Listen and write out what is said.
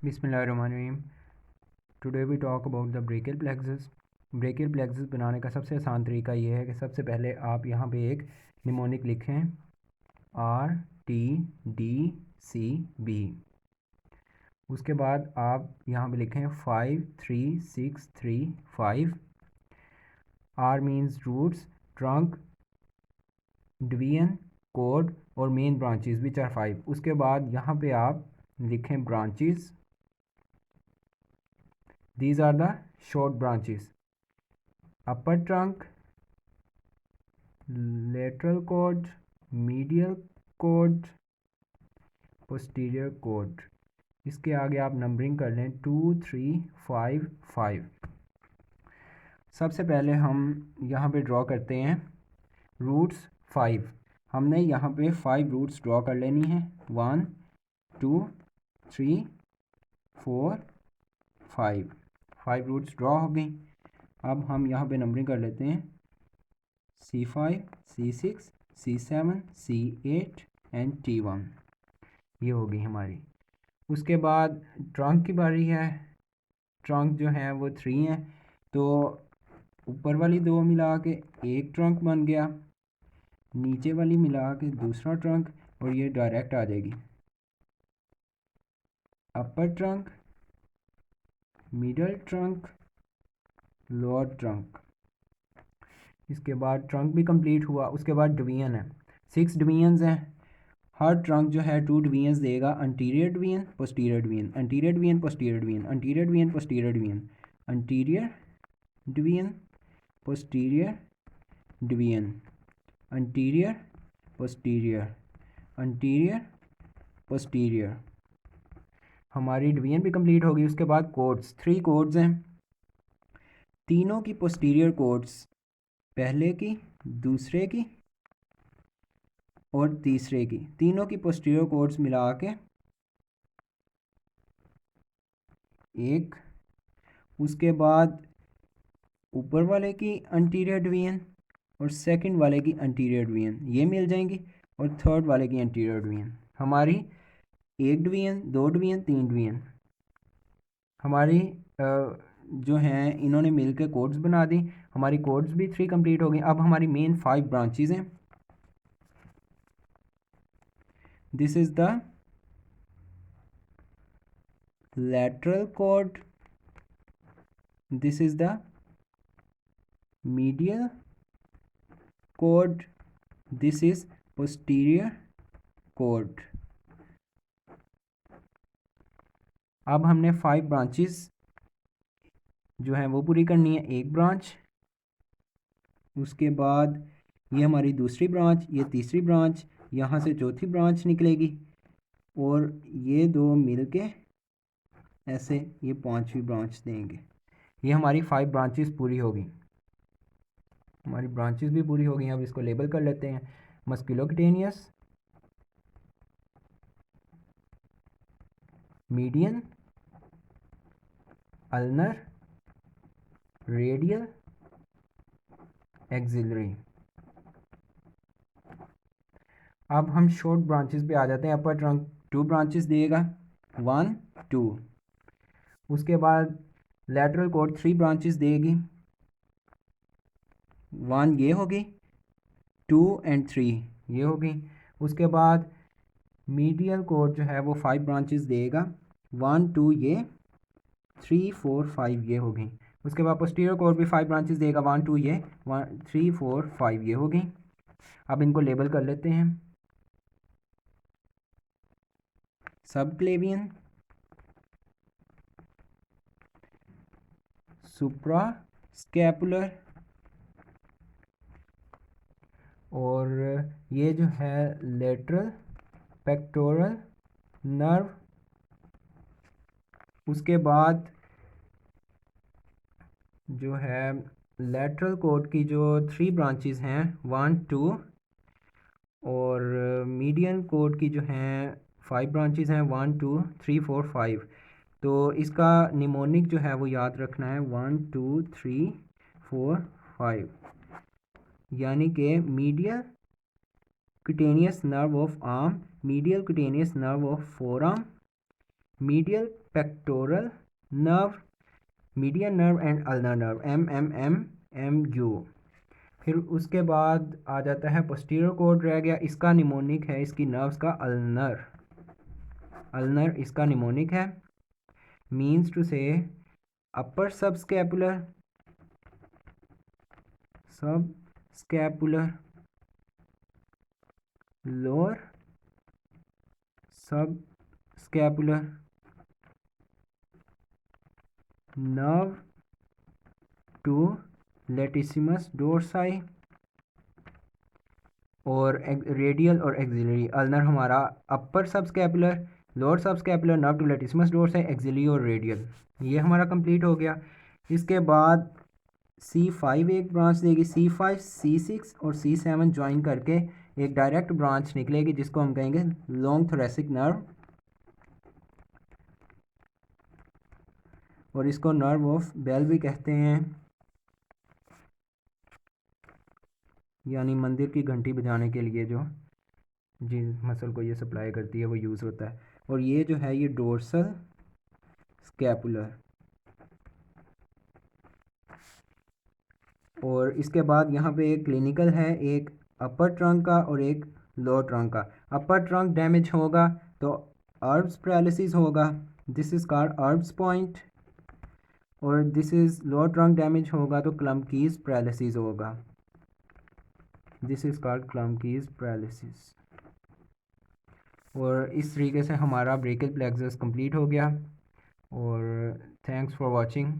बिस्मिल्लाहिर्रहमानिर्रहीम। Today we talk about the brachial plexus. Brachial plexus बनाने का सबसे आसान तरीका ये है कि सबसे पहले आप यहाँ पे एक निमोनिक लिखें RTDCB। उसके बाद आप यहाँ पे लिखें 53635। R means roots, trunk, division, cord और मेन ब्रांचेस विच आर 5। उसके बाद यहाँ पे आप लिखें branches. These are the short branches: upper trunk, lateral cord, medial cord, posterior cord। इसके आगे आप नंबरिंग कर लें 2 3 5 5। सबसे पहले हम यहाँ पे ड्रॉ करते हैं रूट्स 5। हमने यहाँ पे 5 रूट्स ड्रॉ कर लेनी है। 1 2 3 4 5 रूट्स ड्रॉ हो गई। अब हम यहाँ पे नंबरिंग कर लेते हैं C5 C6 C7 C8 and T1। ये होगी हमारी। उसके बाद ट्रंक की बारी है। ट्रंक जो है वो 3 है, तो ऊपर वाली 2 मिला के एक ट्रंक बन गया, नीचे वाली मिला के दूसरा ट्रंक, और ये डायरेक्ट आ जाएगी अपर trunk, middle trunk, lower trunk. इसके बाद ट्रंक भी कंप्लीट हुआ। उसके बाद डिवीजन है, 6 डिवीजन्स हैं। हर ट्रंक जो है 2 डिवीजन्स देगा, anterior division, posterior division, anterior division, posterior division, anterior division, posterior division, anterior division, posterior division, anterior posterior, anterior posterior. हमारी डिवीजन भी कंप्लीट होगी। उसके बाद कोड्स, 3 कोड्स हैं। तीनों की पोस्टीरियर कोड्स, पहले की, दूसरे की और तीसरे की, तीनों की पोस्टीरियर कोड्स मिला के एक। उसके बाद ऊपर वाले की अंटीरियर डिवीजन और सेकंड वाले की अंटीरियर डिवीजन ये मिल जाएंगी, और थर्ड वाले की अंटीरियर डिवीजन। हमारी 1 डिवीजन, 2 डिवीजन, 3 डिवीजन हमारी जो हैं इन्होंने मिलकर कोड्स बना दी। हमारी कोड्स भी 3 कंप्लीट हो गई। अब हमारी मेन 5 ब्रांचेस हैं। This is the lateral cord, this is the medial cord, this is posterior cord। अब हमने 5 ब्रांचेस जो हैं वो पूरी करनी है। एक ब्रांच, उसके बाद ये हमारी दूसरी ब्रांच, ये तीसरी ब्रांच, यहाँ से चौथी ब्रांच निकलेगी, और ये 2 मिलके ऐसे ये 5वीं ब्रांच देंगे। ये हमारी 5 ब्रांचेस पूरी होगी। हमारी ब्रांचेस भी पूरी हो गई। अब इसको लेबल कर लेते हैं। Musculocutaneous, median, ulnar, radial, axillary. अब हम शॉर्ट ब्रांचेस पे आ जाते हैं। अपर ट्रंक 2 ब्रांचेस देगा, 1 2। उसके बाद लेटरल कॉर्ड 3 ब्रांचेस देगी, 1 ये होगी, 2 एंड 3 ये होगी। उसके बाद मीडियल कॉर्ड जो है वो 5 ब्रांचेस देगा, 1 2 ये, 3 4 5 ये होगी। उसके बाद पोस्टीरियर कॉर्ड भी 5 ब्रांचेस देगा, 1 2 ये, 1 3 4 5 ये होगी। अब इनको लेबल कर लेते हैं। सबक्लेवियन, सुप्रा स्कैपुलर, और ये जो है लेटरल पेक्टोरल नर्व। उसके बाद जो है लेटरल कॉर्ड की जो 3 ब्रांचेस हैं 1 2, और मीडियन कॉर्ड की जो हैं 5 ब्रांचेस हैं 1 2 3 4 5। तो इसका निमोनिक जो है वो याद रखना है 1 2 3 4 5, यानी कि medial cutaneous nerve of arm, medial cutaneous nerve of four arm, medial pectoral nerve, median nerve and ulnar nerve, MMM, MU। फिर उसके बाद आ जाता है पोस्टीरियर कॉर्ड रह गया, इसका निमोनिक है इसकी नर्व्स का अल्नर, अल्नर इसका निमोनिक है। मीन्स टू से upper subscapular, subscapular, lower subscapular nerve to latissimus dorsi, और रेडियल और एक्सिलरी। अल्नर हमारा upper subscapular, lower subscapular nerve to latissimus dorsi, axillary और रेडियल। ये हमारा कंप्लीट हो गया। इसके बाद C5 एक ब्रांच देगी, C5, C6 और C7 ज्वाइन करके एक डायरेक्ट ब्रांच निकलेगी जिसको हम कहेंगे लॉन्ग थोरेसिक नर्व, और इसको नर्व ऑफ बेल भी कहते हैं, यानी मंदिर की घंटी बजाने के लिए जो जिस मसल को ये सप्लाई करती है वो यूज़ होता है। और ये जो है ये डोर्सल स्कैपुलर। और इसके बाद यहाँ पे एक क्लिनिकल है, एक अपर ट्रंक का और एक लोअर ट्रंक का। अपर ट्रंक डैमेज होगा तो अर्ब्स पैरालिसिस होगा, दिस इज़ कॉल्ड अर्ब्स पॉइंट। और this is lower trunk damage होगा तो क्लम्पकीज पैरालिसिस होगा, दिस इज़ कॉल्ड क्लम्पकीज पैरालिसिस। और इस तरीके से हमारा ब्रेकियल प्लेक्सस कंप्लीट हो गया। और थैंक्स फॉर वाचिंग।